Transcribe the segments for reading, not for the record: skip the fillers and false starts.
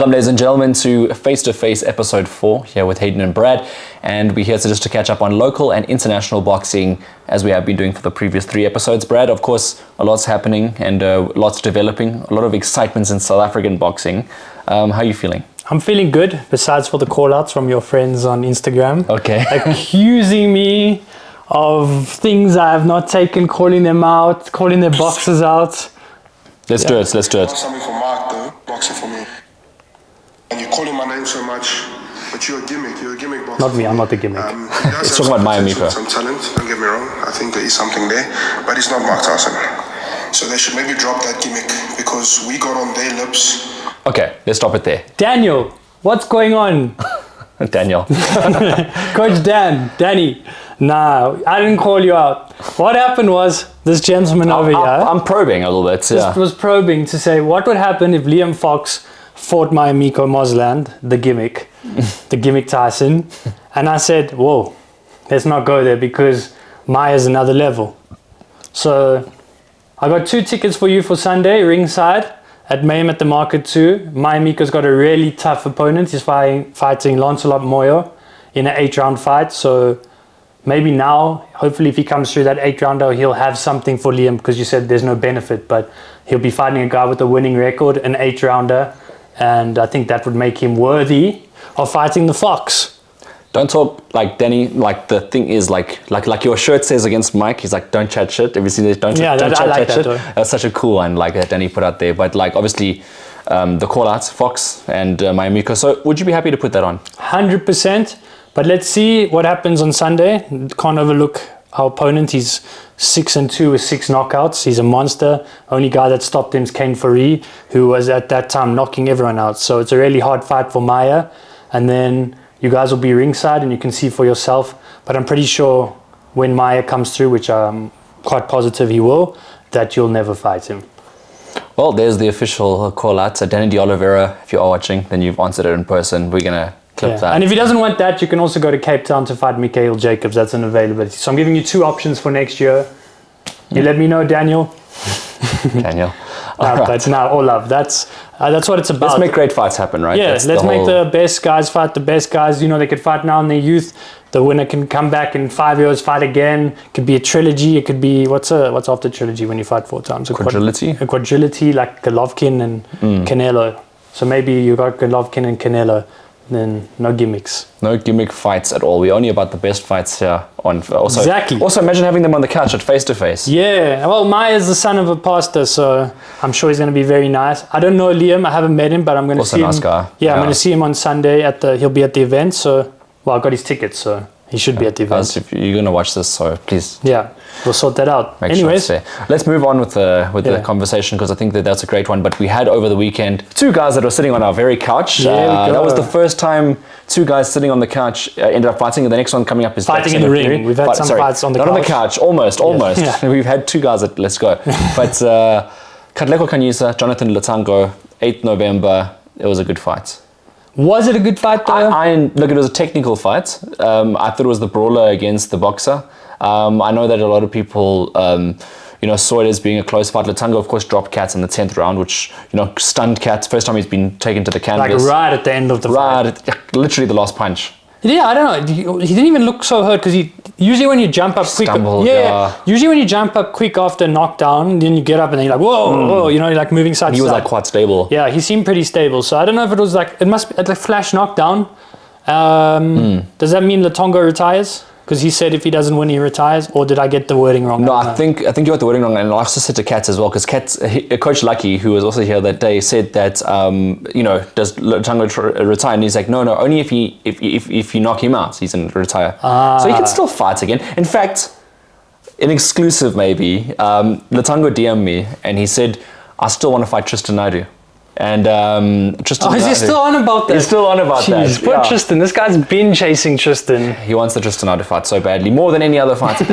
Welcome, ladies and gentlemen, to Face2Face episode 4 here with Hayden and Brad, and we're here to catch up on local and international boxing as we have been doing for the previous 3 episodes. Brad, of course, a lot's happening and lots developing, a lot of excitements in South African boxing. How are you feeling? I'm feeling good, besides for the call-outs from your friends on Instagram. Okay. Accusing me of things I have not taken, calling them out, calling their boxes out. Let's do it. Something for Mark though, boxing for me. And you're calling my name so much, but you're a gimmick boxer. Not me, I'm not the gimmick. Let's talk about Miami. Some talent, don't get me wrong. I think there is something there, but it's not Mark Tyson. So they should maybe drop that gimmick because we got on their lips. Okay, let's stop it there. Daniel, what's going on? Daniel. Coach Danny. Nah, I didn't call you out. What happened was, this gentleman over here... I'm probing a little bit, yeah. Was probing to say, what would happen if Liam Fox fought my Miko Mosland, the gimmick Tyson, and I said, whoa, let's not go there because Maya's another level. So I got 2 tickets for you for Sunday, ringside, at Mayhem at the Market 2. Maya Miko's got a really tough opponent. He's fighting Lancelot Moyo in an 8-round fight, so maybe now, hopefully if he comes through that 8-rounder, he'll have something for Liam because you said there's no benefit, but he'll be fighting a guy with a winning record, an 8-rounder, and I think that would make him worthy of fighting the Fox. Don't talk like Danny, like the thing is like your shirt says against Mike, he's like, don't chat shit. Have you seen this? Don't chat shit. That's such a cool one like that Danny put out there. But like obviously the call outs, Fox and Mayamiko. So would you be happy to put that on? 100%. But let's see what happens on Sunday. Can't overlook our opponent. He's 6-2 with 6 knockouts. He's a monster. Only guy that stopped him is Kane Faree, who was at that time knocking everyone out. So it's a really hard fight for Maya. And then you guys will be ringside and you can see for yourself. But I'm pretty sure when Maya comes through, which I'm quite positive he will, that you'll never fight him. Well, there's the official call out. So Danny De Oliveira, if you are watching, then you've answered it in person. We're going to clip that. And if he doesn't want that, you can also go to Cape Town to fight Mikhail Jacobs. That's an availability. So I'm giving you 2 options for next year. You let me know, Daniel. Daniel. But no, all love. That's what it's about. Let's make great fights happen, right? Yeah, let's make the best guys fight the best guys. You know, they could fight now in their youth. The winner can come back in 5 years, fight again. It could be a trilogy. It could be, what's after trilogy when you fight 4 times? A quadrilogy? A quadrilogy, like Golovkin and Canelo. So maybe you got Golovkin and Canelo. Then no gimmicks. No gimmick fights at all. We're only about the best fights here on. Exactly. Also, imagine having them on the couch at Face2Face. Yeah. Well, Maya's the son of a pastor, so I'm sure he's going to be very nice. I don't know Liam. I haven't met him, but I'm going to see him. Also nice guy. Yeah, I'm going to see him on Sunday he'll be at the event. So, well, I got his tickets, so he should be at the event. If you're going to watch this, so please. Yeah, we'll sort that out. Anyways, sure let's move on with the conversation because I think that's a great one. But we had over the weekend 2 guys that were sitting on our very couch. That was the first time 2 guys sitting on the couch ended up fighting, and the next one coming up is fighting in the ring. We've had some fights on the couch. Not on the couch, almost. Yeah. We've had 2 guys that let's go. But Katlego Kanyisa, Jonathan Lutango, 8th November. It was a good fight. Was it a good fight though? Look, it was a technical fight. I thought it was the brawler against the boxer. I know that a lot of people, saw it as being a close fight. Lutango, of course, dropped Kat in the 10th round, which, stunned Kat. First time he's been taken to the canvas. Like right at the end of the fight. Literally the last punch. Yeah, I don't know. He didn't even look so hurt because usually when you jump up quick, usually when you jump up quick after a knockdown, then you get up and then you're like, whoa, you're like moving side to side. He was like quite stable. Yeah, he seemed pretty stable. So I don't know if it was like, it must be a flash knockdown. Does that mean Lutango retires? Because he said if he doesn't win, he retires, or did I get the wording wrong? No, I think you got the wording wrong, and I also said to Kat as well, because Coach Lucky, who was also here that day, said that does Lutango retire? And he's like, no, only if you knock him out, he's going to retire. So he can still fight again. In fact, an exclusive maybe, Lutango DM'd me, and he said, I still want to fight Tristan Naidu. And Tristan. Is he still on about that? He's still on about that. Poor Tristan. This guy's been chasing Tristan. He wants the Tristan Naidu fight so badly, more than any other fight. I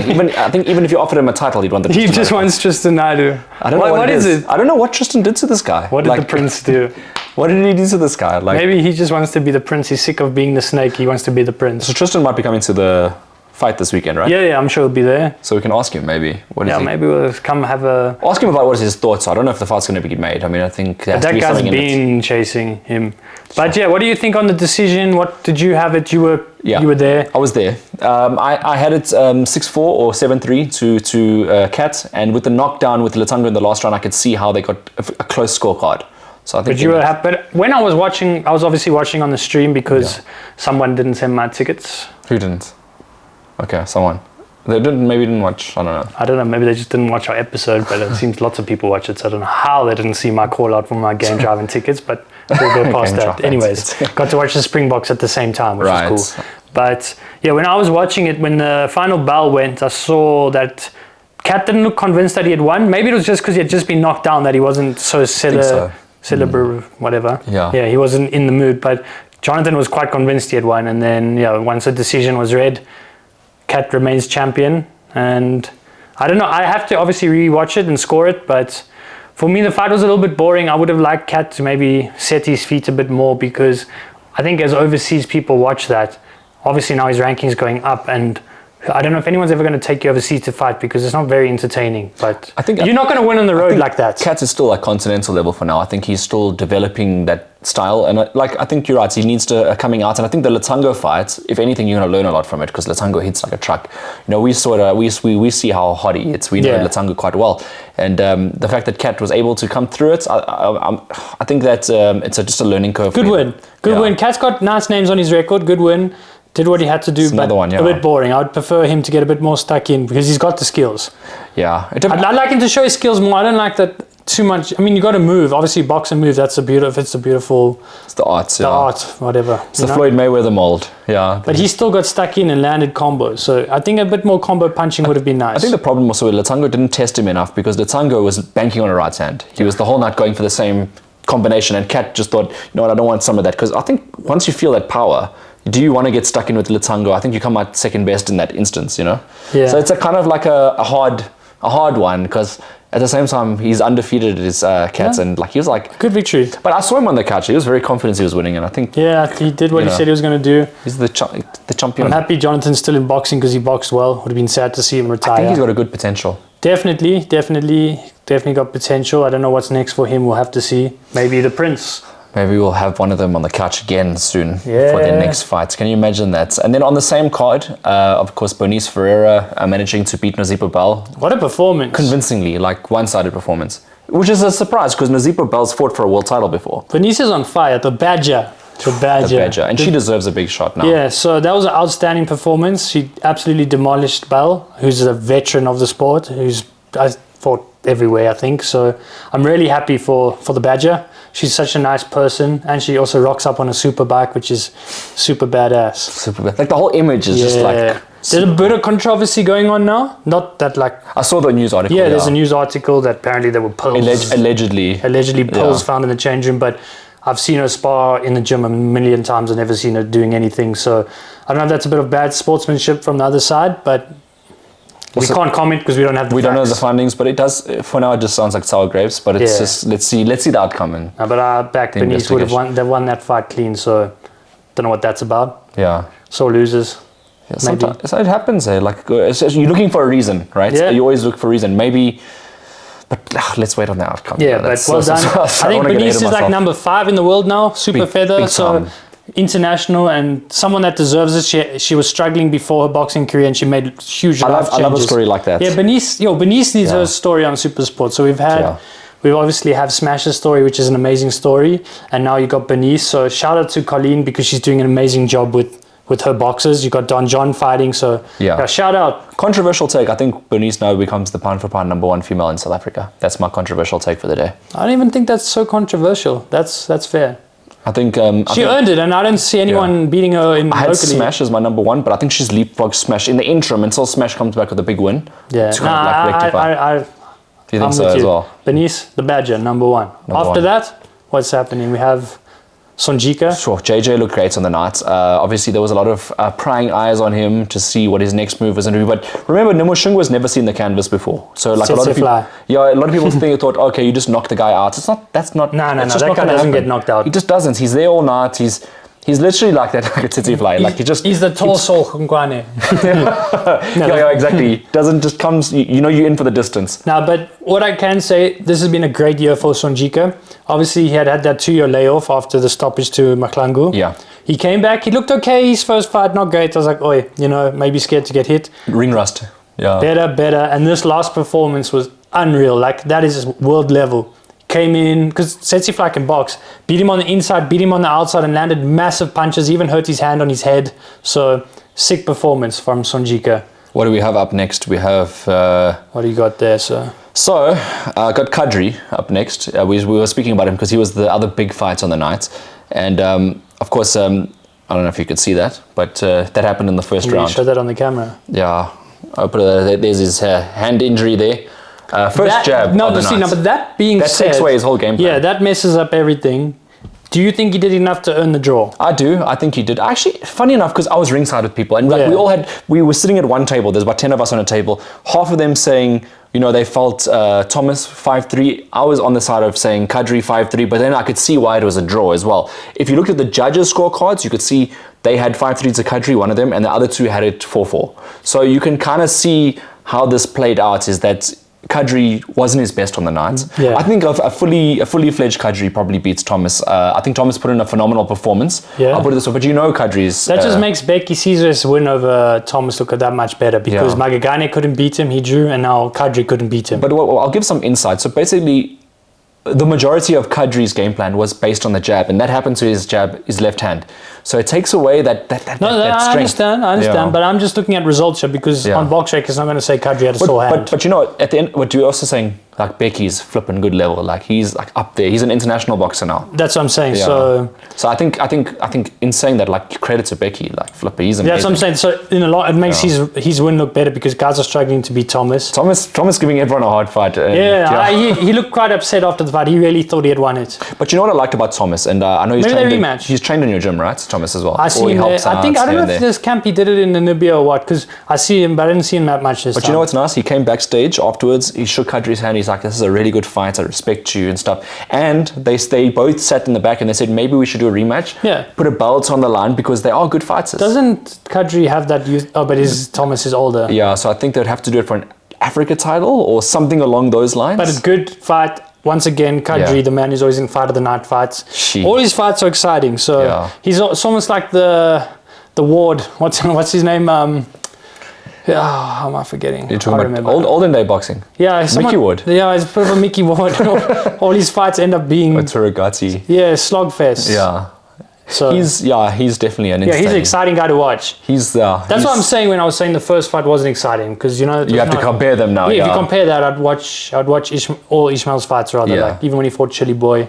think even if you offered him a title, he'd want the. He just wants Tristan Naidu. I don't know what it is. I don't know what Tristan did to this guy. What did the prince do? What did he do to this guy? Like, maybe he just wants to be the prince. He's sick of being the snake. He wants to be the prince. So Tristan might be coming to the fight this weekend, right? Yeah, I'm sure he'll be there. So we can ask him maybe. What is Yeah, he? maybe we'll come have a... Ask him about what his thoughts are. I don't know if the fight's going to get made. I mean, I think there has to That be guy's something in it. been chasing him. But yeah, what do you think on the decision? What did you have it? You were there. I was there. I had it 6-4 or 7-3 to Cat, and with the knockdown with Latango in the last round, I could see how they got a close scorecard. So I think. But you were happy. But when I was watching, I was obviously watching on the stream because someone didn't send my tickets. Who didn't? Okay, someone. They didn't watch. I don't know. I don't know. Maybe they just didn't watch our episode. But it seems lots of people watch it. So I don't know how they didn't see my call out for my game driving tickets. But we'll go past that. Anyways, got to watch the Springboks at the same time, which was cool. But yeah, when I was watching it, when the final bell went, I saw that Cat didn't look convinced that he had won. Maybe it was just because he had just been knocked down that he wasn't so whatever. Yeah, he wasn't in the mood. But Jonathan was quite convinced he had won. And then, once the decision was read, Cat remains champion. And I don't know, I have to obviously rewatch it and score it. But for me, the fight was a little bit boring. I would have liked Cat to maybe set his feet a bit more because I think as overseas people watch that, obviously now his ranking's going up, and I don't know if anyone's ever going to take you overseas to fight because it's not very entertaining. But I think you're not going to win on the road like that. Cat is still like continental level for now. I think he's still developing that style, and I think you're right. He needs to coming out, and I think the Latango fight, if anything, you're going to learn a lot from it because Latango hits like a truck. We see how hard he hits. We know Latango quite well, and the fact that Cat was able to come through it, I think that it's just a learning curve. Good win. Cat's got nice names on his record. Good win. Did what he had to do, it's but a bit boring. I would prefer him to get a bit more stuck in because he's got the skills. Yeah. I'd like him to show his skills more. I don't like that too much. I mean, you got to move. Obviously, box and move. It's the art. The art, whatever. It's the Floyd Mayweather mold. Yeah. But he still got stuck in and landed combos. So I think a bit more combo punching would have been nice. I think the problem also with Latango didn't test him enough because Latango was banking on a right hand. He was the whole night going for the same combination, and Cat just thought, I don't want some of that, because I think once you feel that power, do you want to get stuck in with Latango? I think you come out second best in that instance, Yeah. So it's a kind of like a hard one, because at the same time he's undefeated at his Cats, and he was like good victory. But I saw him on the couch. He was very confident he was winning, and I think he did what he said he was going to do. He's the champion. I'm happy Jonathan's still in boxing because he boxed well. Would have been sad to see him retire. I think he's got a good potential. Definitely got potential. I don't know what's next for him. We'll have to see. Maybe the Prince. Maybe we'll have one of them on the couch again soon for their next fights. Can you imagine that? And then on the same card, of course, Bernice Ferreira managing to beat Nazipa Bell. What a performance. Convincingly, one-sided performance. Which is a surprise because Nazipa Bell's fought for a world title before. Bernice is on fire. The Badger. And she deserves a big shot now. Yeah, so that was an outstanding performance. She absolutely demolished Bell, who's a veteran of the sport, who's fought everywhere, I think. So I'm really happy for the Badger. She's such a nice person, and she also rocks up on a super bike, which is super badass. Super bad. The whole image is just There's a bit of controversy going on now. Not that I saw the news article. Yeah, there's a news article that apparently there were pills. Allegedly pills found in the change room, but I've seen her spar in the gym a million times. I've never seen her doing anything. So I don't know if that's a bit of bad sportsmanship from the other side, but we can't comment because we don't have the facts. Don't know the findings, but it does. For now, it just sounds like sour grapes. But it's just let's see the outcome. But I backed Bernice would have won. They won that fight clean, so don't know what that's about. Yeah. So losers. Yeah, sometimes so it happens. You're looking for a reason, right? Yeah. You always look for a reason. Maybe. But let's wait on the outcome. Yeah, but well done. I think Bernice is like number 5 in the world now, super feather. So international and someone that deserves it. She was struggling before her boxing career and she made huge life changes. I love a story like that. Yeah, Bernice needs her story on Supersport. So we obviously have Smash's story, which is an amazing story, and now you got Bernice. So shout out to Colleen because she's doing an amazing job with her boxers. You got Don John fighting, so shout out. Controversial take. I think Bernice now becomes the pound for pound number 1 female in South Africa. That's my controversial take for the day. I don't even think that's so controversial. That's fair. I think she earned it, and I don't see anyone beating her locally. I had Smash as my number 1, but I think she's leapfrogged Smash in the interim until Smash comes back with a big win. Yeah, Do you think so as well? Bernice, the Badger, number 1. After that, what's happening? We have Sonjika. Sure, JJ looked great on the night. Obviously, there was a lot of prying eyes on him to see what his next move was going to be. But remember, Nimoshungu has never seen the canvas before. So, a lot of people, a lot of people thought, okay, you just knock the guy out. It's not. That's not. No. That guy doesn't get knocked out. He just doesn't. He's there all night. He's He's literally like that, like a tsetse fly. Like he's the tall Saul Khungwane. yeah, exactly. Doesn't just comes. You know, you're in for the distance. Now, but what I can say, this has been a great year for Sonjika. Obviously, he had that 2-year layoff after the stoppage to Maklangu. Yeah. He came back. He looked okay. His first fight, not great. I was like, oi, maybe scared to get hit. Ring rust. Yeah. Better. And this last performance was unreal. Like, that is world level. Came in, because tsetse fly can box, beat him on the inside, beat him on the outside, and landed massive punches, even hurt his hand on his head. So, sick performance from Sonjika. What do we have up next? We have... what do you got there, sir? So, got Kadri up next. We were speaking about him because he was the other big fight on the night. And, of course, I don't know if you could see that, but that happened in the first round. You show that on the camera. Yeah. There's his hand injury there. First jab. No, but that being said, takes away his whole game plan. Yeah, that messes up everything. Do you think he did enough to earn the draw? I do. I think he did. Actually, funny enough, because I was ringside with people, and like we were sitting at one table. There's about 10 of us on a table. Half of them saying, they felt Thomas 5-3. I was on the side of saying Kadri 5-3, but then I could see why it was a draw as well. If you looked at the judges' scorecards, you could see they had 5-3 to Kadri, one of them, and the other two had it 4-4. So you can kind of see how this played out. Is that Kadri wasn't his best on the night. Yeah. I think a fully fledged Kadri probably beats Thomas. I think Thomas put in a phenomenal performance. Yeah. I'll put it this way, but Kadri's... That just makes Becky Caesar's win over Thomas look that much better, because Magagane couldn't beat him, he drew, and now Kadri couldn't beat him. But I'll give some insight. So basically, the majority of Kadri's game plan was based on the jab, and that happened to his left hand. So it takes away that strength. I understand, but I'm just looking at results here, because on BoxRec it's not going to say Kadri had a sore hand. But at the end, what you're also saying, like Becky's flipping good level, like he's like up there. He's an international boxer now. That's what I'm saying. Yeah. So I think in saying that, like, credit to Becky, like flipper, he's amazing. That's what I'm saying. So in a lot, it makes his win look better, because guys are struggling to beat Thomas. Thomas giving everyone a hard fight. He looked quite upset after the fight. He really thought he had won it. But you know what I liked about Thomas, and I know he's trained in your gym, right, Thomas, as well. I see him there. I don't know if this camp he did it in Namibia or what, because I see him, but I didn't see him that much this time. But you know what's nice? He came backstage afterwards. He shook Kadri's hand. He's like, "This is a really good fight. I respect you," and stuff. And they both sat in the back and they said, maybe we should do a rematch. Yeah. Put a belt on the line, because they are good fighters. Doesn't Kadri have that? But Thomas is older. Yeah, so I think they'd have to do it for an Africa title or something along those lines. But a good fight. Once again, Kadri, the man who's always in fight of the night fights. All his fights are exciting. So it's almost like the Ward. What's his name? How am I forgetting? You're talking about olden day boxing. Yeah, Mickey Ward. Yeah, it's a bit of a Mickey Ward. All his fights end up being Turagati. Yeah, slogfest. Yeah. So he's definitely an he's an exciting guy to watch. That's what I'm saying when I was saying the first fight wasn't exciting, because you have to compare them now. Yeah, if you compare that, I'd watch all Ishmael's fights rather, like even when he fought Chili Boy.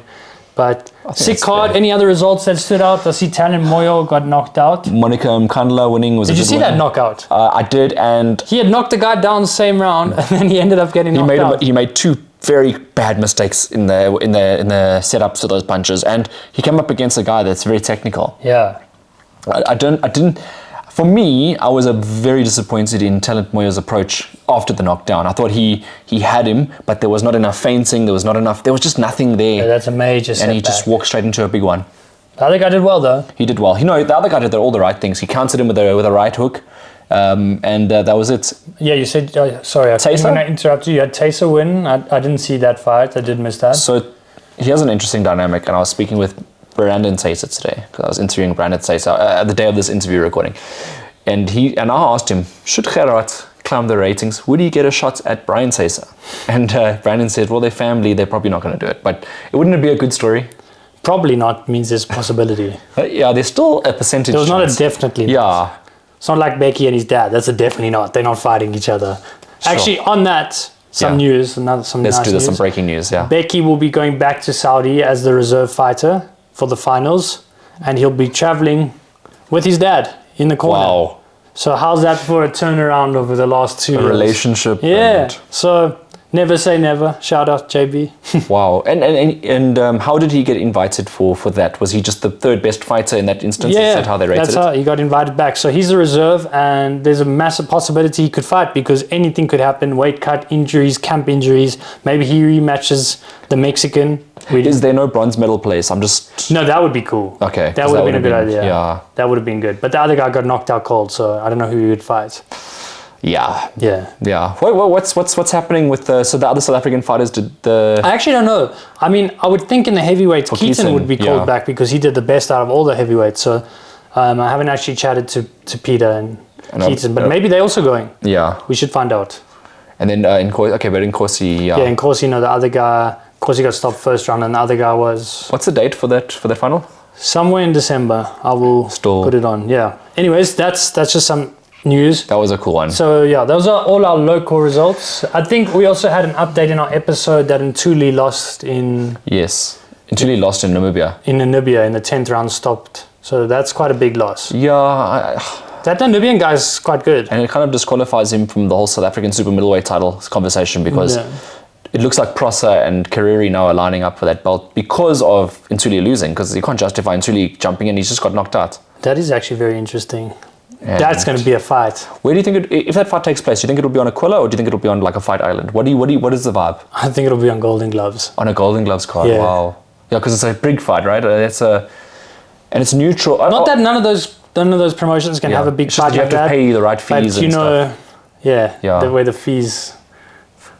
But sick card. Any other results that stood out? I see Tannen Moyo got knocked out. Monica Mkandla winning was. Did you see that knockout? I did, and he had knocked the guy down the same round, and then he ended up getting knocked out. He made two very bad mistakes in the setups of those punches, and he came up against a guy that's very technical. Yeah. I didn't. For me, I was very disappointed in Talent Moyo's approach after the knockdown. I thought he had him, but there was not enough feinting. There was just nothing there. Yeah, that's a major setback. And he just walked straight into a big one. The other guy did well, though. He did well. The other guy did all the right things. He countered him with a right hook, and that was it. Yeah, you said, sorry, I interrupted you. You had Taysa win. I didn't see that fight. I did miss that. So he has an interesting dynamic, and I was speaking with Brandon Taysa today, because I was interviewing Brandon Taysa the day of this interview recording, and I asked him, should Gerard climb the ratings, would he get a shot at Brian Taysa? And Brandon said, well, they're family, they're probably not going to do it, but wouldn't it be a good story? Probably not means there's a possibility. Yeah, there's still a percentage. There was not a definitely. Yeah. It's not like Becky and his dad. That's a definitely not. They're not fighting each other. Sure. Actually, on that, news. Let's do some breaking news. Yeah. Becky will be going back to Saudi as the reserve fighter for the finals, and he'll be traveling with his dad in the corner. Wow. So how's that for a turnaround over the last 2 years? Relationship. Yeah. So never say never. Shout out JB. Wow. And how did he get invited for that? Was he just the third best fighter in that instance? Yeah, Is that how they rated that's how he got invited back. So he's a reserve, and there's a massive possibility he could fight, because anything could happen. Weight cut, injuries, camp injuries. Maybe he rematches the Mexican Is there no bronze medal place? I'm just... No, that would be cool. Okay. That would have been a good idea. Yeah. That would have been good. But the other guy got knocked out cold, so I don't know who he would fight. Yeah. Yeah. Yeah. What's happening with so the other South African fighters? Did the... I actually don't know. I mean, I would think in the heavyweights, Keaton would be called back because he did the best out of all the heavyweights. So I haven't actually chatted to Peter and Keaton, but maybe they're also going. Yeah. We should find out. And then in Corsi, Yeah, in Corsi, the other guy, Corsi got stopped first round, and the other guy was... What's the date for that final? Somewhere in December. I will put it on. Yeah. Anyways, that's just some news. That was a cool one. So yeah, those are all our local results. I think we also had an update in our episode that Ntuli lost in... Yes. Ntuli lost in Namibia. In Namibia, in the 10th round, stopped. So that's quite a big loss. Yeah. That Namibian guy's quite good. And it kind of disqualifies him from the whole South African super middleweight title conversation because it looks like Prosser and Kariri now are lining up for that belt because of Ntuli losing, because you can't justify Ntuli jumping in. He's just got knocked out. That is actually very interesting. And that's going to be a fight. Where do you think if that fight takes place? Do you think it'll be on Aquila or do you think it'll be on like a fight island? What is the vibe? I think it'll be on Golden Gloves. On a Golden Gloves card. Yeah. Wow. Yeah, because it's a big fight, right? And it's neutral. Not that none of those promotions can have a big fight. You have to pay the right fees but, and stuff. The way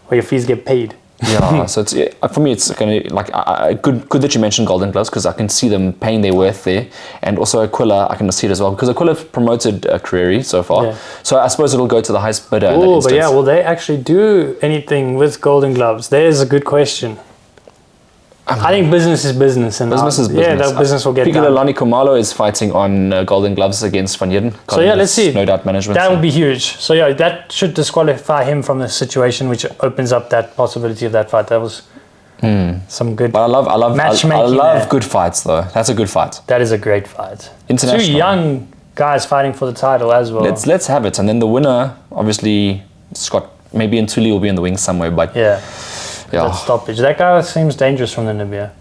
where your fees get paid. Yeah, so it's for me, it's kind of like good that you mentioned Golden Gloves because I can see them paying their worth there, and also Aquila, I can see it as well because Aquila promoted Kariri so far. Yeah. So I suppose it'll go to the highest bidder. Oh, but will they actually do anything with Golden Gloves? There's a good question. I think business is business, and business is business. Yeah, that business will get done. Lani Kumalo is fighting on Golden Gloves against Van Heerden. So let's see. No doubt management. That would be huge. So that should disqualify him from the situation, which opens up that possibility of that fight. That was some good. But I love matchmaking. I love good fights though. That's a good fight. That is a great fight. International. 2 young guys fighting for the title as well. Let's have it, and then the winner, obviously, Scott. Maybe Ntuli will be in the wings somewhere, but that stoppage. That guy seems dangerous from Namibia.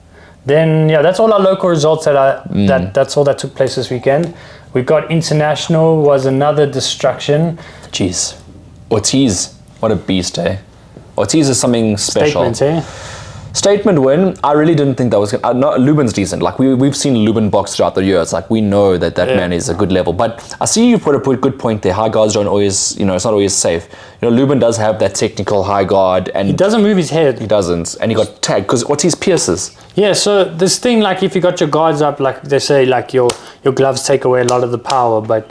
Then that's all our local results that's all that took place this weekend. We got international was another destruction. Jeez. Ortiz, what a beast, eh? Ortiz is something special. Statement, eh? Statement win. I really didn't think that was going to... Lubin's decent. Like, we've seen Lubin box throughout the years. Like, we know that man is a good level. But I see you put a good point there. High guards don't always... it's not always safe. Lubin does have that technical high guard. And he doesn't move his head. He doesn't. And he got tagged because Ortiz pierces. Yeah, so this thing, like, if you got your guards up, like they say, like, your gloves take away a lot of the power. But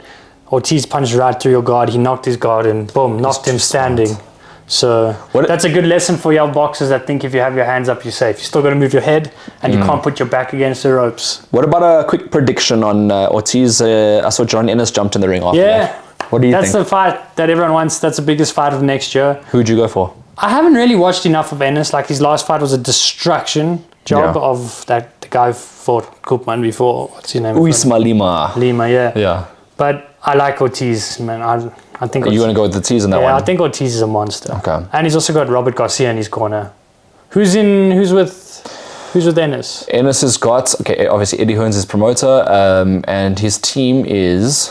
Ortiz punched right through your guard. He knocked his guard and, boom, knocked him standing. Smart. So that's a good lesson for your boxers that think if you have your hands up, you're safe. You still got to move your head, and you can't put your back against the ropes. What about a quick prediction on Ortiz? I saw John Ennis jumped in the ring after that. What do you think? That's the fight that everyone wants. That's the biggest fight of next year. Who'd you go for? I haven't really watched enough of Ennis. Like, his last fight was a destruction job of the guy who fought Koopman before. What's his name? Uisma Lima. Yeah. But I like Ortiz, man. I think. Are you going to go with Ortiz in that one? Yeah, I think Ortiz is a monster. Okay. And he's also got Robert Garcia in his corner. Who's with Ennis? Ennis has got obviously Eddie Hearns is promoter, and his team is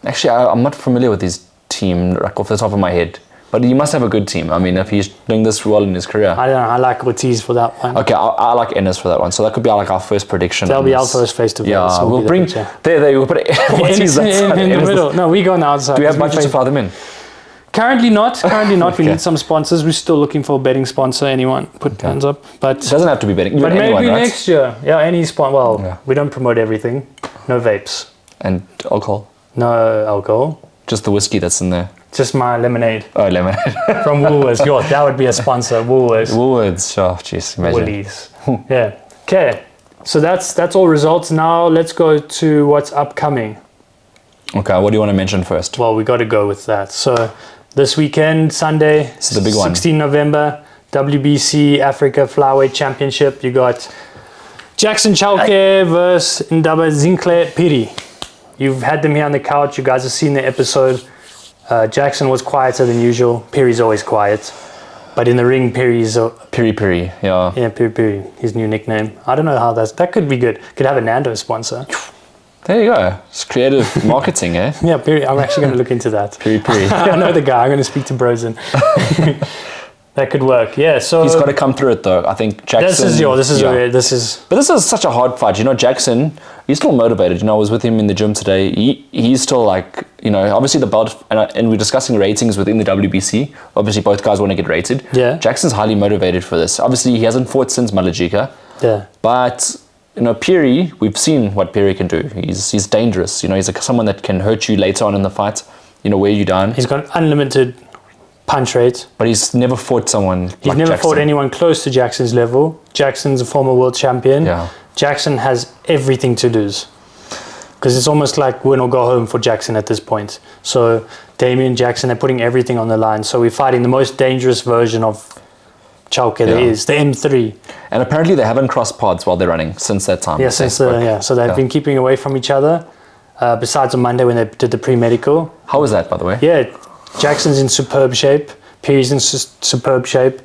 actually I'm not familiar with his team like off the top of my head. But he must have a good team. I mean, if he's doing this well in his career. I don't know. I like Ortiz for that one. Okay, I like Ennis for that one. So that could be like our first prediction. That'll be our first face-to-face. Yeah, we'll bring... There, we'll put Ortiz in the middle. No, we go on the outside. Do we have budget to fly them in? Currently not. We need some sponsors. We're still looking for a betting sponsor. Anyone, put hands up. But it doesn't have to be betting. But maybe anyone, right? next year. Yeah, any sponsor. Well, we don't promote everything. No vapes. And alcohol? No alcohol. Just the whiskey that's in there. Just my lemonade. Oh, lemonade. From Woolworths. That would be a sponsor. Woolworths. Oh, jeez. Imagine. Woolies. Yeah. Okay. So that's all results. Now let's go to what's upcoming. Okay. What do you want to mention first? Well, we got to go with that. So this weekend, Sunday, this is the big 16 November, WBC Africa Flyweight Championship. You got Jackson Chauke versus Ndaba Zinkle Piri. You've had them here on the couch. You guys have seen the episode. Jackson was quieter than usual. Piri's always quiet. But in the ring, Piri's... Piri, yeah. Yeah, Piri, his new nickname. I don't know how that could be good. Could have a Nando sponsor. There you go. It's creative marketing, eh? Yeah, Piri. I'm actually going to look into that. Piri. I know the guy. I'm going to speak to Brosen. That could work. Yeah. So He's got to come through it though. I think Jackson. This is. But this is such a hard fight. You know, Jackson, he's still motivated. You know, I was with him in the gym today. He's still like, you know, obviously the belt, and we're discussing ratings within the WBC. Obviously, both guys want to get rated. Yeah. Jackson's highly motivated for this. Obviously, he hasn't fought since Malajika. Yeah. But, you know, Peary, we've seen what Peary can do. He's dangerous. You know, he's like someone that can hurt you later on in the fight, you know, wear you down. He's got unlimited punch rate. But he's never fought someone He's never fought anyone close to Jackson's level. Jackson's a former world champion. Yeah. Jackson has everything to lose. Because it's almost like win or go home for Jackson at this point. So Damien, Jackson, they're putting everything on the line. So we're fighting the most dangerous version of Chauke there is, the M3. And apparently they haven't crossed paths while they're running since that time. Yeah, so they've been keeping away from each other. Besides on Monday when they did the pre-medical. How was that, by the way? Yeah, Jackson's in superb shape. Peary's in superb shape.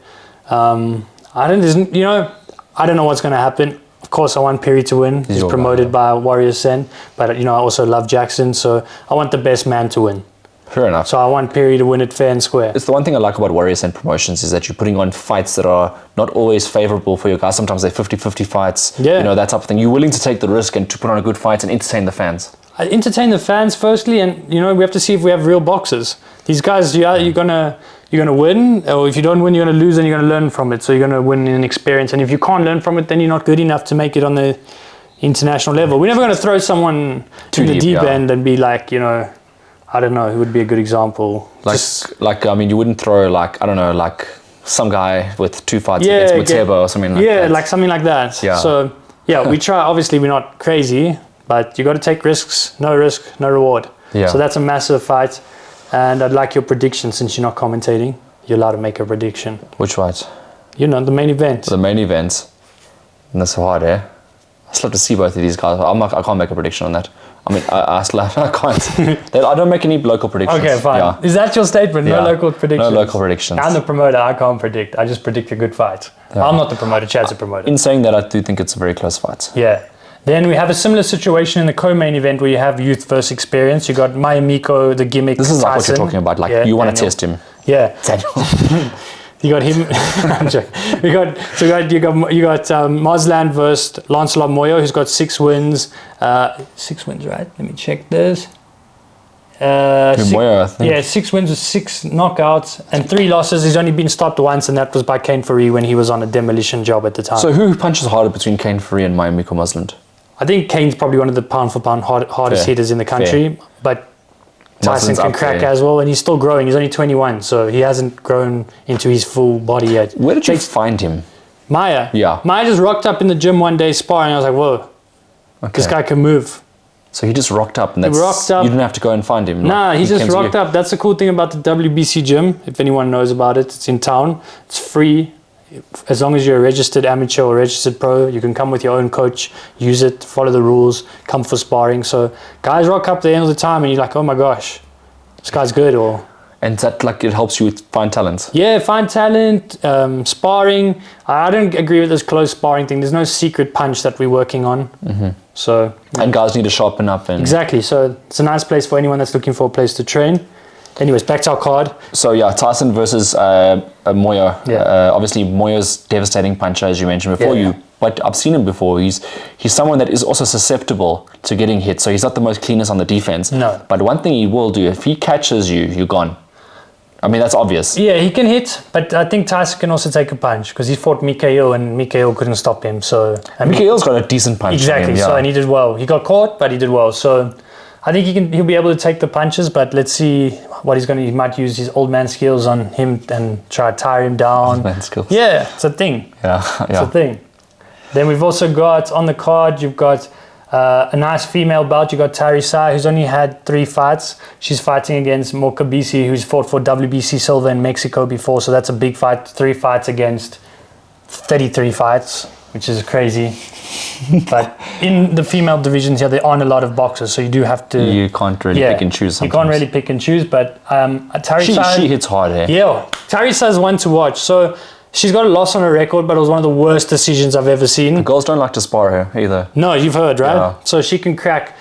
I don't know what's going to happen. Of course, I want Peary to win. He's promoted by Warrior Ascent. But, you know, I also love Jackson. So I want the best man to win. Fair enough. So I want Peary to win it fair and square. It's the one thing I like about Warrior Ascent promotions is that you're putting on fights that are not always favorable for your guys. Sometimes they're 50-50 fights. Yeah. You know, that type of thing. You're willing to take the risk and to put on a good fight and entertain the fans. I entertain the fans firstly, and you know we have to see if we have real boxers. These guys, you're gonna win, or if you don't win, you're gonna lose, and you're gonna learn from it. So you're gonna win in experience, and if you can't learn from it, then you're not good enough to make it on the international level. We're never gonna throw someone to the deep end and be like, you know, I don't know who would be a good example. I mean, you wouldn't throw like some guy with 2 fights against Muteba or something like that. Yeah, like something like that. Yeah. So yeah, we try. Obviously, we're not crazy. But you got to take risks. No risk, no reward. Yeah. So that's a massive fight. And I'd like your prediction since you're not commentating. You're allowed to make a prediction. Which fight? You know, the main event. The main event. And that's hard, eh? I still have to see both of these guys. I can't make a prediction on that. I mean, I can't. I don't make any local predictions. Okay, fine. Yeah. Is that your statement? No local predictions? No local predictions. I'm the promoter. I can't predict. I just predict a good fight. Yeah. I'm not the promoter. Chad's the promoter. In saying that, I do think it's a very close fight. Yeah. Then we have a similar situation in the co-main event where you have youth versus experience. You got Mayamiko, the gimmick. This is like Tyson. what you're talking about. Like you want to test him. Yeah. Daniel. You got him. I'm joking. You got Mosland versus Lancelot Moyo, who's got 6 wins. 6 wins, right? Let me check this. Moyo, I think. Yeah, 6 wins with 6 knockouts and 3 losses. He's only been stopped once, and that was by Kane Faree when he was on a demolition job at the time. So who punches harder between Kane Faree and Mayamiko Mosland? I think Kane's probably one of the pound for pound hardest hitters in the country, but Tyson can crack as well, and he's still growing. He's only 21, so he hasn't grown into his full body yet. Where did you find him? Maya. Yeah. Maya just rocked up in the gym one day sparring. I was like, whoa, this guy can move. So he just rocked up, and you didn't have to go and find him. Nah, he just rocked up. That's the cool thing about the WBC gym. If anyone knows about it, it's in town. It's free. As long as you're a registered amateur or registered pro, you can come with your own coach, use it, follow the rules, come for sparring. So guys rock up there all the time, and you're like, oh my gosh, this guy's good. And that it helps you find talent. Yeah, find talent, sparring. I don't agree with this close sparring thing. There's no secret punch that we're working on. Mm-hmm. So and guys need to sharpen up. Exactly. So it's a nice place for anyone that's looking for a place to train. Anyways, back to our card. So yeah, Tyson versus Moyo. Yeah. Obviously, Moyo's devastating puncher, as you mentioned before. But I've seen him before. He's someone that is also susceptible to getting hit. So he's not the most cleanest on the defense. No. But one thing he will do, if he catches you, you're gone. I mean, that's obvious. Yeah, he can hit, but I think Tyson can also take a punch because he fought Mikhail and Mikhail couldn't stop him. So Mikhail's got a decent punch. Exactly. Yeah. So and he did well. He got caught, but he did well. So I think he'll be able to take the punches, but let's see what he's going to. He might use his old man skills on him and try to tire him down. Old man skills. Yeah, it's a thing. Yeah. It's a thing. Then we've also got on the card, you've got a nice female belt. You've got Tari Sai, who's only had 3 fights. She's fighting against Mokabisi, who's fought for WBC silver in Mexico before. So that's a big fight. 3 fights against 33 fights, which is crazy. But in the female divisions here, there aren't a lot of boxers, so you do have to. You can't really pick and choose. Sometimes. You can't really pick and choose, but Tari Sai. She hits hard here. Yeah, Tari Sai is one to watch. So she's got a loss on her record, but it was one of the worst decisions I've ever seen. The girls don't like to spar her either. No, you've heard, right? Yeah. So she can crack.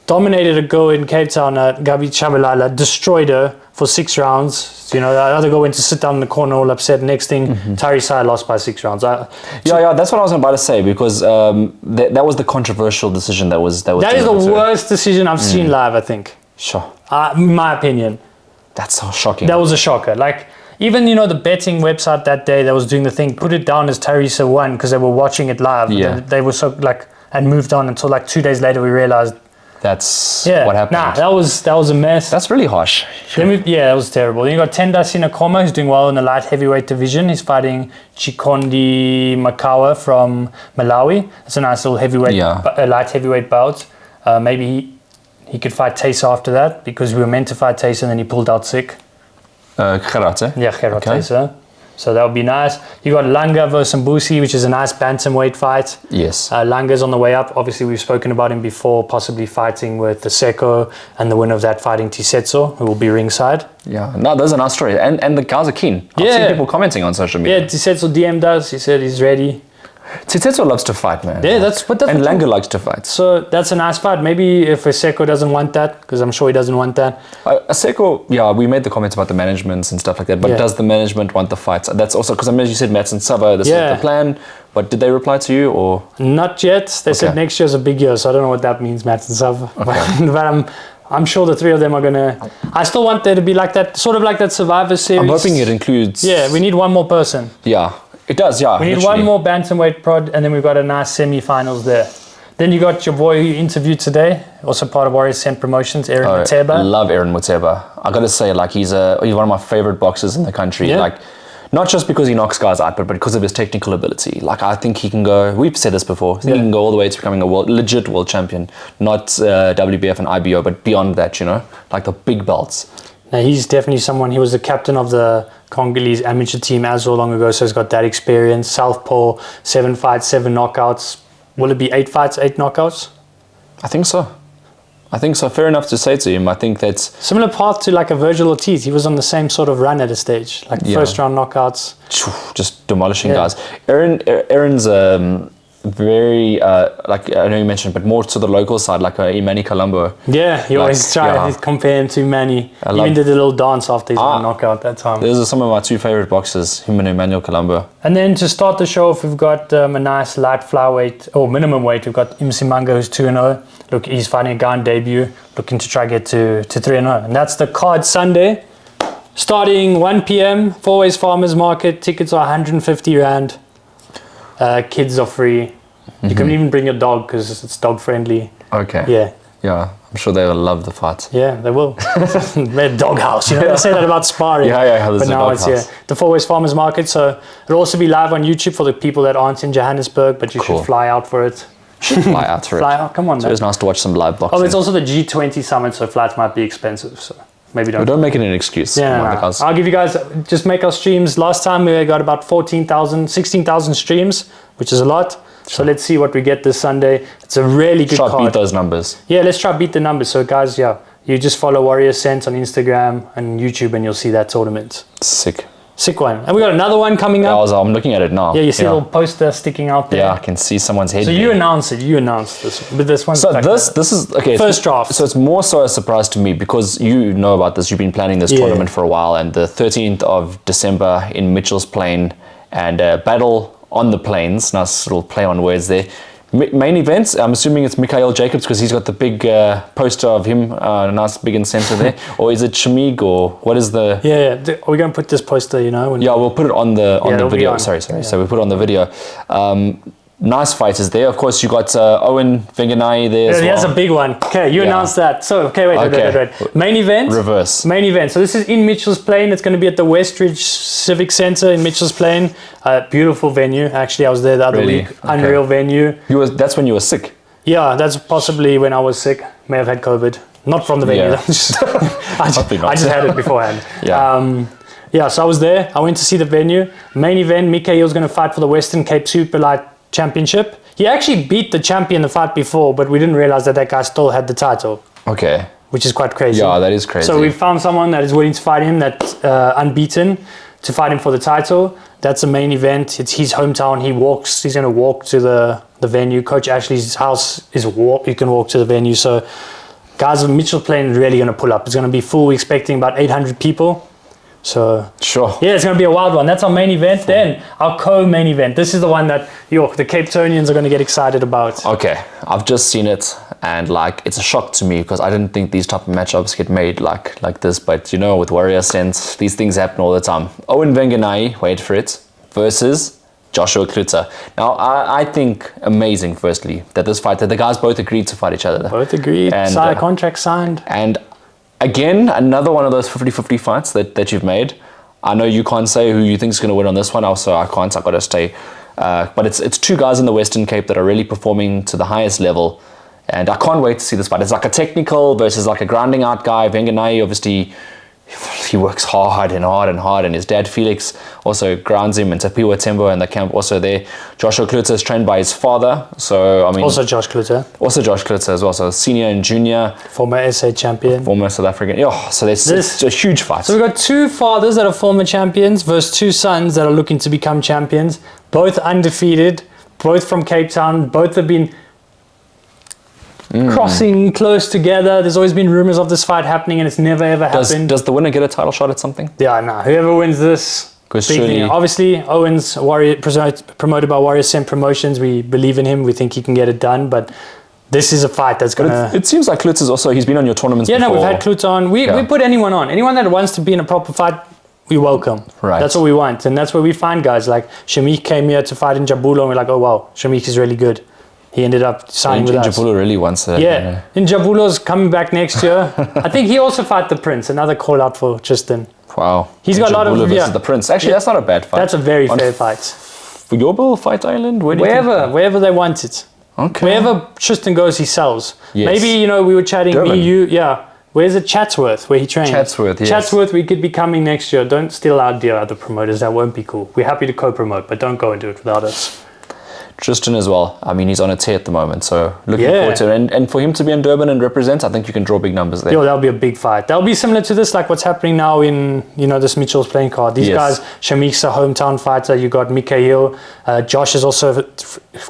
dominated a girl in Cape Town, Gabi Chabalala, destroyed her for 6 rounds. You know, the other girl went to sit down in the corner all upset. Next thing, Tari Sai lost by 6 rounds. Yeah, that's what I was about to say, because that was the controversial decision that was That is the worst decision I've seen live, I think. Sure. In my opinion. That's so shocking. That was a shocker. Like, even, you know, the betting website that day that was doing the thing put it down as Teresa won because they were watching it live. Yeah. They were so, like, and moved on until, like, 2 days later we realized. That's what happened. Nah, that was a mess. That's really harsh. That was terrible. Then you got Tenda Sinakoma, who's doing well in the light heavyweight division. He's fighting Chikondi Makawa from Malawi. It's a nice little heavyweight, light heavyweight bout. Maybe he could fight Taysa after that, because we were meant to fight Taysa and then he pulled out sick. Gerard, eh? Yeah, Gerard Taysa. So that would be nice. You got Langa versus Mbusi, which is a nice bantamweight fight. Yes. Langa's on the way up. Obviously, we've spoken about him before, possibly fighting with the Seko, and the winner of that fighting Tisetso, who will be ringside. Yeah, no, those are nice stories. And the guys are keen. I've seen people commenting on social media. Yeah, Tisetso DM'd us. He said he's ready. Tisetso loves to fight, man. Yeah, that's and Langa likes to fight. So that's a nice fight. Maybe if Seko doesn't want that, because I'm sure he doesn't want that. Seko, we made the comments about the management and stuff like that, but does the management want the fights? That's also, because I mean, you said Mats and Saba, this is the plan, but did they reply to you, or? Not yet. They said next year's a big year, so I don't know what that means, Mats and Saba. Okay. But I'm sure the three of them are going to... I still want there to be like that, sort of like that Survivor Series. I'm hoping it includes... Yeah, we need one more person. Yeah. It does, yeah. We need one more bantamweight prod, and then we've got a nice semi-finals there. Then you got your boy who you interviewed today, also part of Warrior Ascent Promotions, Aaron Muteba. I love Aaron Muteba. I got to say, like, he's one of my favorite boxers in the country. Yeah. Like, not just because he knocks guys out, but because of his technical ability. Like, I think he can go... We've said this before. I think he can go all the way to becoming a legit world champion. Not WBF and IBO, but beyond that, you know? Like the big belts. Now, he's definitely someone... He was the captain of the Congolese amateur team as well long ago, so he's got that experience. Southpaw, 7 fights, 7 knockouts. Will it be 8 fights, 8 knockouts? I think so. Fair enough to say to him. I think that's... Similar path to like a Virgil Ortiz. He was on the same sort of run at a stage. Like first round knockouts. Just demolishing guys. Aaron's... very like I know you mentioned, but more to the local side, like Imani Colombo. Yeah, you always try to compare him to Imani. Even did a little dance after his knockout that time. Those are some of my 2 favorite boxers, him and Emmanuel Colombo. And then to start the show off, we've got a nice light flyweight or minimum weight. We've got Msimanga, who's 2-0. Look, he's fighting a guy on debut, looking to try get to 3-0. And that's the card Sunday, starting 1 p.m. Four Ways Farmers Market. Tickets are 150 Rand. Kids are free. You can even bring your dog because it's dog friendly. Okay. Yeah, I'm sure they will love the fight. Yeah, they will. They're doghouse, you know. They say that about sparring. But now it's the Four Ways Farmers Market. So it'll also be live on YouTube for the people that aren't in Johannesburg, but you should fly out for it. Fly out for it. Fly out, come on. So it's nice to watch some live boxing. Oh, it's also the G20 summit, so flights might be expensive. So maybe don't. But don't make it an excuse. I'll give you guys, just make our streams. Last time we got about 16,000 streams, which is a lot. So let's see what we get this Sunday. It's a really good card. Try to beat those numbers. Yeah, let's try to beat the numbers. So guys, you just follow Warrior Ascent on Instagram and YouTube and you'll see that tournament. Sick one. And we got another one coming up. I'm looking at it now. Yeah, you see a little poster sticking out there. Yeah, I can see someone's head. So you announced it. You announced this. But this one. So this is okay. First draft. So it's more so a surprise to me because you know about this. You've been planning this tournament for a while, and the 13th of December in Mitchell's Plain, and battle on the plains. Nice little play on words there. Main events, I'm assuming it's Mikhail Jacobs because he's got the big poster of him, nice big in center there. Or is it Shamig, or what is the... Yeah. Are we going to put this poster, you know? We'll put it on the video. Sorry. So we put it on the video. Nice fighters there. Of course, you got Owen Venganai there as well. That's a big one. Okay, you announced that. So, wait. Main event. Reverse. Main event. So this is in Mitchell's Plain. It's going to be at the Westridge Civic Centre in Mitchell's Plain. Beautiful venue. Actually, I was there the other week. Okay. Unreal venue. That's when you were sick? Yeah, that's possibly when I was sick. May have had COVID. Not from the venue. Yeah. I just had it beforehand. So I was there. I went to see the venue. Main event, Mikhail's going to fight for the Western Cape Superlight Championship. He actually beat the champion the fight before, but we didn't realize that guy still had the title. Okay. Which is quite crazy. Yeah, that is crazy. So we found someone that is willing to fight him, that's unbeaten, to fight him for the title. That's the main event. It's his hometown. He's going to walk to the venue. Coach Ashley's house is you can walk to the venue. So guys with Mitchell's Plain really going to pull up. It's going to be full. We're expecting about 800 people. So Sure. yeah, it's going to be a wild one. That's our main event. Then our co-main event. This is the one that the Cape Townians are going to get excited about. Okay, I've just seen it, and like it's a shock to me because I didn't think these type of matchups get made like this. But you know, with Warrior Ascent, these things happen all the time. Owen Venganai, wait for it, versus Joshua Klutzer. Now, I think amazing, firstly, that the guys both agreed to fight each other. Both agreed. And, contract signed. And again, another one of those 50-50 fights that you've made. I know you can't say who you think is going to win on this one. Also, I can't. I've got to stay. But it's two guys in the Western Cape that are really performing to the highest level. And I can't wait to see this fight. It's like a technical versus like a grinding out guy. Venganai, obviously, he works hard and hard and hard, and his dad Felix also grounds him, and Tapiwa Tembo in the camp also there. Joshua Klutzer is trained by his father, so I mean Also Josh Klutzer. Also Josh Klutzer as well, so senior and junior. Former SA champion. Former South African. Yeah, so it's a huge fight. So we've got two fathers that are former champions versus two sons that are looking to become champions. Both undefeated, both from Cape Town, both have been crossing close together. There's always been rumors of this fight happening, and it's never ever happened. Does the winner get a title shot at something? Yeah, no. Whoever wins this, Because big surely thing. Obviously, Owen's promoted by Warrior Ascent Promotions. We believe in him. We think he can get it done. But this is a fight that's gonna. It seems like Klutzer's also, he's been on your tournaments before. Yeah, no, we've had Klutz on. We put anyone on. Anyone that wants to be in a proper fight, we welcome. Right. That's what we want, and that's where we find guys like Shamik came here to fight in Jabulo, and we're like, oh wow, Shamik is really good. He ended up signing with us. Jabulo really wants it. Yeah, and Jabulo's coming back next year. I think he also fought the Prince. Another call out for Tristan. Wow. He's got a lot of versus the Prince. Actually, that's not a bad fight. That's a very fair fight. For your bill, Fight Island? Wherever they want it. Okay. Wherever Tristan goes, he sells. Yes. Maybe, we were chatting, Durban. Where's it? Chatsworth, where he trains. Chatsworth, yes. Chatsworth, we could be coming next year. Don't steal our deal, other promoters. That won't be cool. We're happy to co-promote, but don't go and do it without us. Tristan as well. I mean, he's on a tear at the moment, so looking forward to it. And for him to be in Durban and represent, I think you can draw big numbers there. That'll be a big fight. That'll be similar to this, like what's happening now in, this Mitchell's Plain card. These guys, Shamik's a hometown fighter. You got Mikhail. Josh is also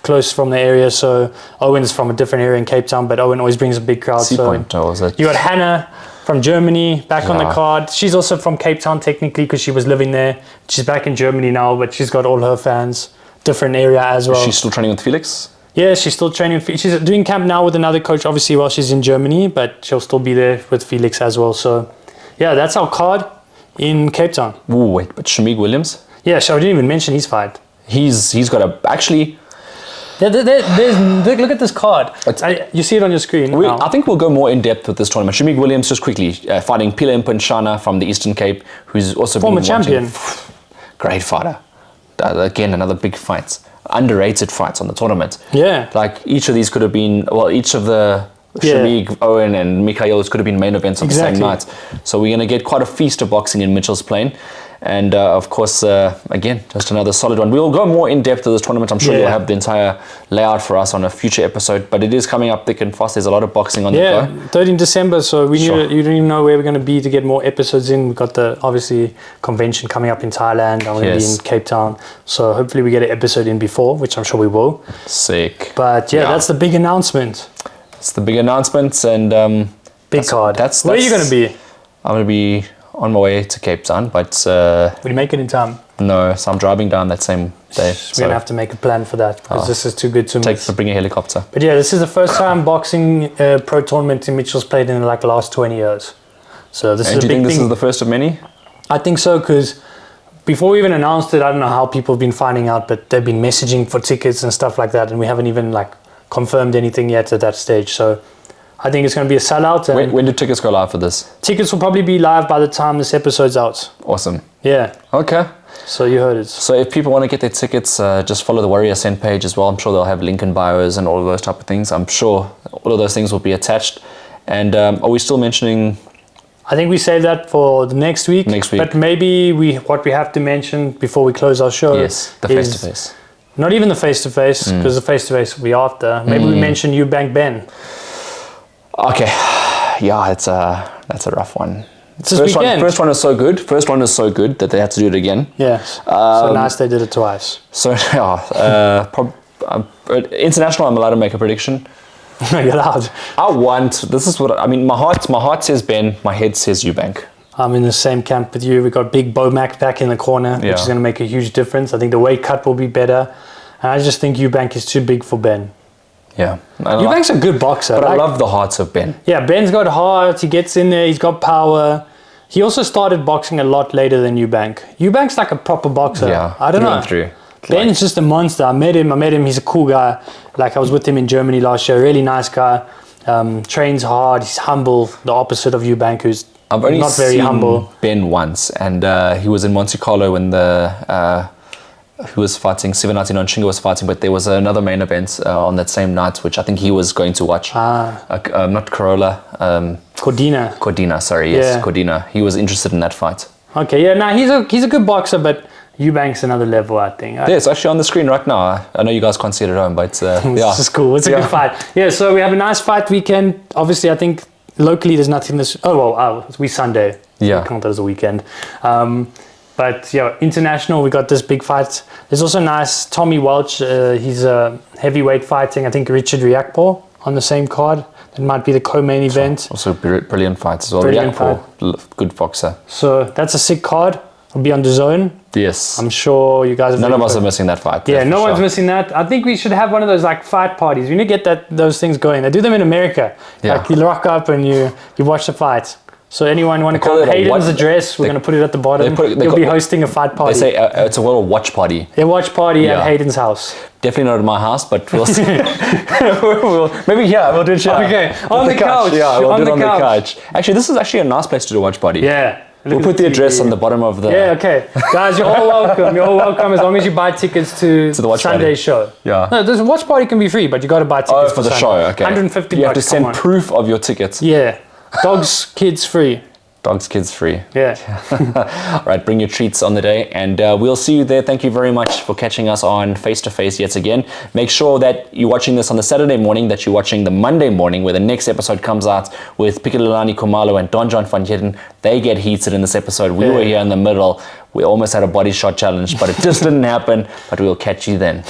close from the area, so Owen's from a different area in Cape Town, but Owen always brings a big crowd. C-Point, was it? You got Hannah from Germany back on the card. She's also from Cape Town technically because she was living there. She's back in Germany now, but she's got all her fans. Different area as well. She's still training with Felix? Yeah, she's still training. She's doing camp now with another coach, obviously, while she's in Germany, but she'll still be there with Felix as well. So, yeah, that's our card in Cape Town. Ooh, wait, but Shamik Williams? Yeah, so I didn't even mention his fight. He's got a... Actually... Look at this card. You see it on your screen. I think we'll go more in depth with this tournament. Shamik Williams, just quickly, fighting Pila Mpunchana from the Eastern Cape, who's also former champion. Great fighter. Again, another big fight. Underrated fights on the tournament. Yeah. Like each of these could have been, each of the Shamik, Owen and Mikhail's could have been main events on the same night. So we're going to get quite a feast of boxing in Mitchell's Plain. And of course, again, just another solid one. We'll go more in depth to this tournament. I'm sure you'll have the entire layout for us on a future episode. But it is coming up thick and fast. There's a lot of boxing on the go. 13 December. So you don't even know where we're going to be to get more episodes in. We've got the, obviously, convention coming up in Thailand. I'm going to be in Cape Town. So hopefully we get an episode in before, which I'm sure we will. Sick. But that's the big announcement. It's the big announcements and... big card. Where are you going to be? I'm going to be on my way to Cape Town, but... Will you make it in time? No, so I'm driving down that same day. We're going to have to make a plan for that, because this is too good to miss. Bring a helicopter. But yeah, this is the first time boxing pro tournament in Mitchell's played in like the last 20 years. So this is a big thing. Do you think this is the first of many? I think so, because before we even announced it, I don't know how people have been finding out, but they've been messaging for tickets and stuff like that, and we haven't even like confirmed anything yet at that stage. So I think it's going to be a sellout. And when do tickets go live for this? Tickets will probably be live by the time this episode's out. Awesome. Yeah. Okay. So you heard it. So if people want to get their tickets, just follow the Warrior Ascent page as well. I'm sure they'll have link in bios and all of those type of things. I'm sure all of those things will be attached. And are we still mentioning... I think we save that for the next week. Next week. But maybe what we have to mention before we close our show the face-to-face. Not even the face-to-face, because the face-to-face will be after. Maybe we mention Eubank Ben. Okay. Yeah, that's a rough one. First one is so good. First one is so good that they had to do it again. Yeah. So nice they did it twice. So international, I'm allowed to make a prediction. You're loud. This is what I mean. My heart says Ben. My head says Eubank. I'm in the same camp with you. We got big Bomac back in the corner, which is going to make a huge difference. I think the weight cut will be better. And I just think Eubank is too big for Ben. Yeah. Eubank's a good boxer. But I love the hearts of Ben. Yeah, Ben's got heart. He gets in there. He's got power. He also started boxing a lot later than Eubank. Eubank's like a proper boxer. Yeah. I don't know. Through. Ben's just a monster. I met him. He's a cool guy. Like I was with him in Germany last year. Really nice guy. Trains hard. He's humble. The opposite of Eubank, who's I've only not very seen humble. Ben once, and he was in Monte Carlo when who was fighting, Sivanati Nonshinga was fighting, but there was another main event on that same night, which I think he was going to watch. Not Corolla. Cordina, sorry, yes, Cordina. He was interested in that fight. Okay, yeah, now he's a good boxer, but Eubank's another level, I think. Yeah, it's actually on the screen right now. I know you guys can't see it at home, but yeah. This is cool. It's a good fight. Yeah, so we have a nice fight weekend. Obviously, I think locally there's nothing this... we Sunday. Yeah. We count that as a weekend. But yeah, international, we got this big fight. There's also nice Tommy Welch. He's a heavyweight fighting. I think Richard Riakpo on the same card. That might be the co-main event. Also brilliant fights as well. Brilliant Riakpo, good boxer. So that's a sick card. It'll be on the zone. Yes. I'm sure you guys have... None of us are missing that fight. Yeah, no one's missing that. I think we should have one of those like fight parties. We need to get those things going. They do them in America. Yeah. Like you rock up and you watch the fight. So anyone want to call Hayden's address, we're going to put it at the bottom. You'll be hosting a fight party. They say it's a little watch party. A watch party at Hayden's house. Definitely not at my house, but we'll see. Maybe we'll do it here. Okay, on the couch. Yeah, we'll do it on the couch. Actually, this is actually a nice place to do a watch party. Yeah. We'll put the address on the bottom of the... Yeah, okay. Guys, you're all welcome. You're all welcome as long as you buy tickets to the watch Sunday's show. Yeah. No, the watch party can be free, but you got to buy tickets for the Sunday. show, okay. 150 You have to send proof of your tickets. Yeah. Dogs, kids free. Dogs, kids free. Yeah. All right, bring your treats on the day, and we'll see you there. Thank you very much for catching us on Face2Face yet again. Make sure that you're watching this on the Saturday morning, that you're watching the Monday morning, where the next episode comes out with Pikelelani Khumalo and Don John van Heerden. They get heated in this episode. We were here in the middle. We almost had a body shot challenge, but it just didn't happen. But we'll catch you then.